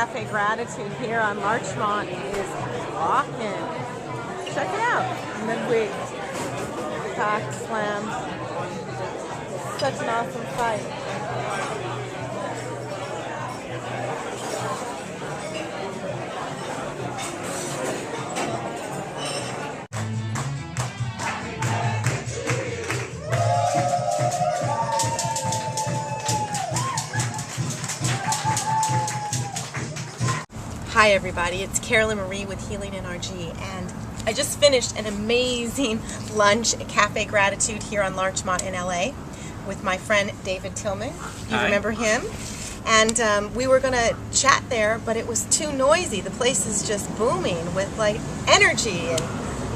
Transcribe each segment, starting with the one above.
Cafe Gratitude here on Larchmont is rocking. Check it out. Midweek. Packed, slammed. Such an awesome fight. Hi everybody, it's Carolyn Marie with Healing NRG, and I just finished an amazing lunch at Cafe Gratitude here on Larchmont in LA with my friend David Tillman. You Hi. Remember him? And we were going to chat there, but it was too noisy. The place is just booming with like energy and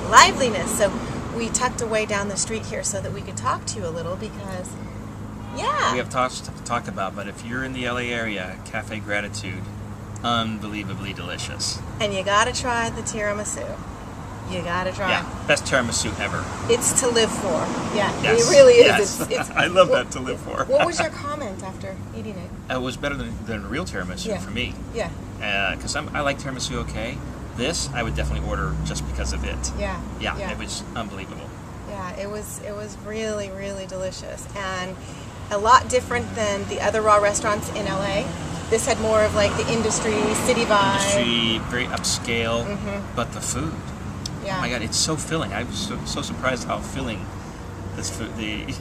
liveliness. So we tucked away down the street here so that we could talk to you a little because, yeah. We have to talk about, but if you're in the LA area, Cafe Gratitude, unbelievably delicious. And you gotta try the tiramisu. You gotta try. Yeah, best tiramisu ever. It's to live for. Yeah, Yes. it really is. Yes. It's I love that, to live for. What was your comment after eating it? It was better than real tiramisu for me. Yeah. Because I like tiramisu okay. This, I would definitely order just because of it. Yeah. Yeah, it was unbelievable. Yeah, it was really, really delicious. And a lot different than the other raw restaurants in LA. This had more of like the industry, city vibe. Industry, very upscale, but the food. Yeah. Oh my God, it's so filling. I was so surprised how filling this food, the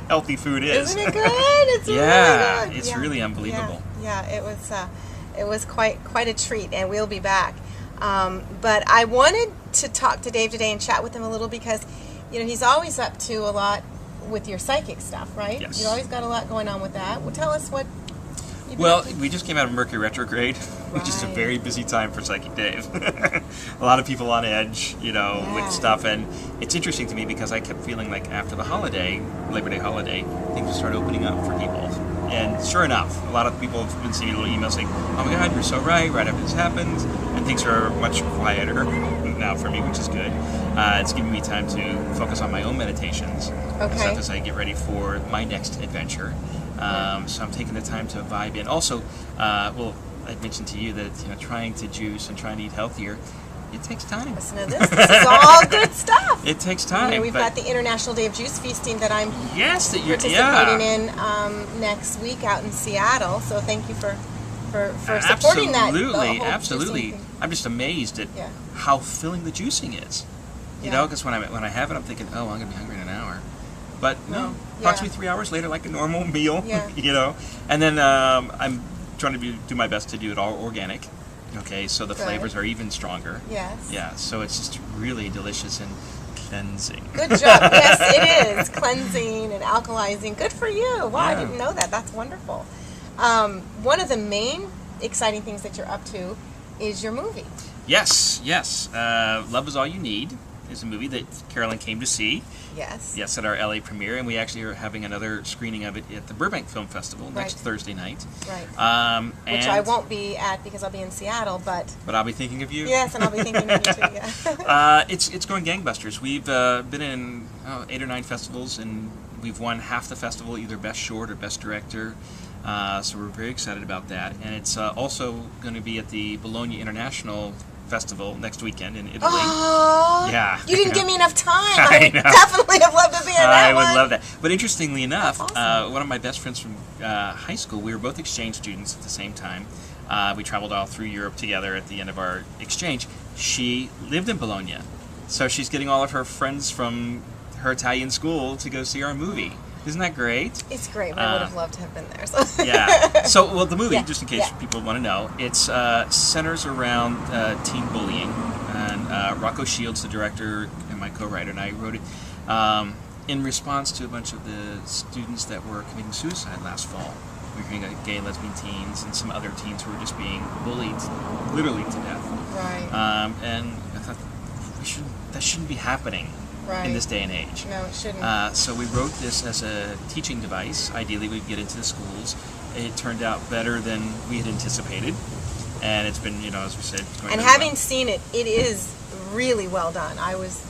healthy food is. Isn't it good? It's really good. It's really unbelievable. Yeah, it was quite a treat, and we'll be back. But I wanted to talk to Dave today and chat with him a little because, you know, he's always up to a lot with your psychic stuff, right? Yes. You always got a lot going on with that. Well, tell us what. Well, we just came out of Mercury retrograde, which is a very busy time for Psychic Dave. A lot of people on edge, you know, with stuff, and it's interesting to me because I kept feeling like after the holiday, Labor Day holiday, things would start opening up for people. And sure enough, a lot of people have been sending little emails saying, "Oh my God, you're so right after this happened," and things are much quieter now for me, which is good. It's giving me time to focus on my own meditations as I get ready for my next adventure. So I'm taking the time to vibe in. Also, well, I mentioned to you that trying to juice and trying to eat healthier, it takes time. Listen to this. This is all good stuff. It takes time. We've got the International Day of Juice Feasting that I'm participating in next week out in Seattle. So thank you for supporting that. Absolutely. I'm just amazed at how filling the juicing is. You know, because when I have it, I'm thinking, oh, I'm gonna be hungry in an hour. But no, approximately 3 hours later, like a normal meal, you know. And then I'm trying to do my best to do it all organic, okay, so the flavors are even stronger. Yes. Yeah, so it's just really delicious and cleansing. Good job. Yes, it is. Cleansing and alkalizing. Good for you. Wow, I didn't know that. That's wonderful. One of the main exciting things that you're up to is your movie. Yes. Love Is All You Need is a movie that Carolyn came to see. Yes, at our LA premiere, and we actually are having another screening of it at the Burbank Film Festival next Thursday night. Right. Which I won't be at because I'll be in Seattle, but I'll be thinking of you. Yes, and I'll be thinking of you too. Yeah. It's going gangbusters. We've been in 8 or 9 festivals, and we've won half the festival, either Best Short or Best Director. So we're very excited about that, and it's also going to be at the Bologna International Festival next weekend in Italy. Oh, yeah. You didn't give me enough time. I know. Definitely have loved to be in that one. I would love that. But interestingly enough, awesome. One of my best friends from high school, we were both exchange students at the same time. We traveled all through Europe together at the end of our exchange. She lived in Bologna, so she's getting all of her friends from her Italian school to go see our movie. Isn't that great? It's great, but I would have loved to have been there. So. Yeah. So, well, the movie, just in case people want to know, it's centers around teen bullying. And Rocco Shields, the director, and my co-writer, and I wrote it in response to a bunch of the students that were committing suicide last fall. We were hearing gay and lesbian teens and some other teens who were just being bullied literally to death. Right. And I thought, that shouldn't be happening. In this day and age. No, it shouldn't. So we wrote this as a teaching device. Ideally, we'd get into the schools. It turned out better than we had anticipated. And it's been, as we said, going and really having well. seen it, it is really well done. I was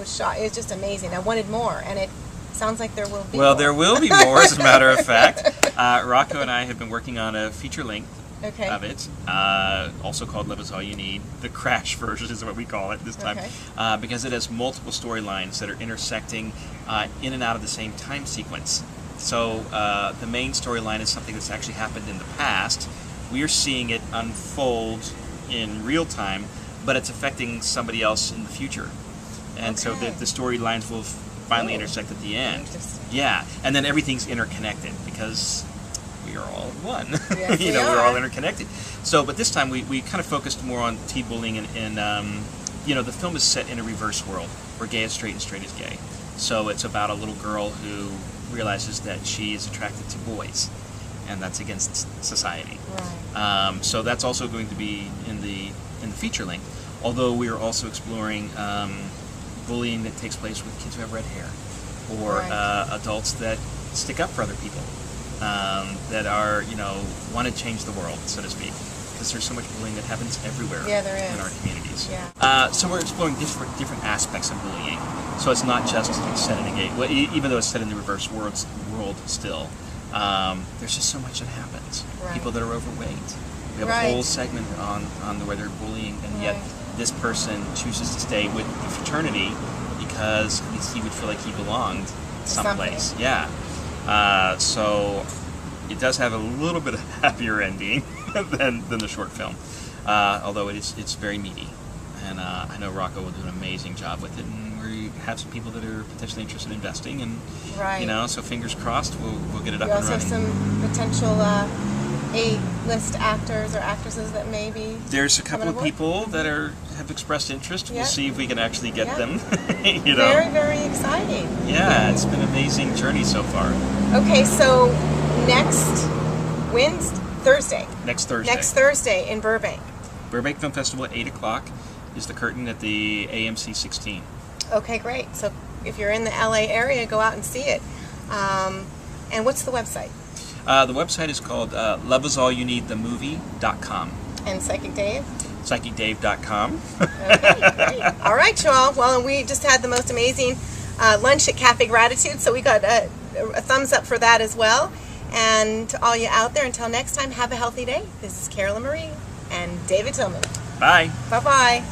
shocked. It was just amazing. I wanted more, and it sounds like there will be more. There will be more, as a matter of fact. Rocco and I have been working on a feature length Okay. of it, also called Love Is All You Need. The crash version is what we call it this time, because it has multiple storylines that are intersecting in and out of the same time sequence. So the main storyline is something that's actually happened in the past. We are seeing it unfold in real time, but it's affecting somebody else in the future. And so the storylines will finally intersect at the end. Yeah, and then everything's interconnected because we are all one. Yes, we're all interconnected. So, but this time we kind of focused more on teen bullying, and the film is set in a reverse world where gay is straight and straight is gay. So it's about a little girl who realizes that she is attracted to boys, and that's against society. Right. So that's also going to be in the feature length. Although we are also exploring bullying that takes place with kids who have red hair, or adults that stick up for other people, that are, want to change the world, so to speak, because there's so much bullying that happens everywhere in our communities. Yeah. So we're exploring different aspects of bullying. So it's not just set in a gay, well, even though it's set in the reverse world still. There's just so much that happens. Right. People that are overweight. We have a whole segment on where they're bullying, and yet this person chooses to stay with the fraternity because he would feel like he belonged someplace. Yeah. So it does have a little bit of happier ending than the short film, although it's very meaty. And I know Rocco will do an amazing job with it, and we have some people that are potentially interested in investing, and so fingers crossed we'll get it up and running. We also have some potential A-list actors or actresses that may be. There's a couple of people that have expressed interest. We'll see if we can actually get them. Very, very exciting. Yeah, it's been an amazing journey so far. Okay, so next Thursday. Next Thursday. Next Thursday in Burbank. Burbank Film Festival at 8 o'clock is the curtain at the AMC 16. Okay, great. So if you're in the LA area, go out and see it. And what's the website? The website is called loveisallyounneedthemovie.com. And Psychic Dave? PsychicDave.com. Okay, great. All right, y'all. Well, and we just had the most amazing lunch at Cafe Gratitude, so we got a thumbs up for that as well. And to all you out there, until next time, have a healthy day. This is Carolyn Marie and David Tillman. Bye. Bye-bye.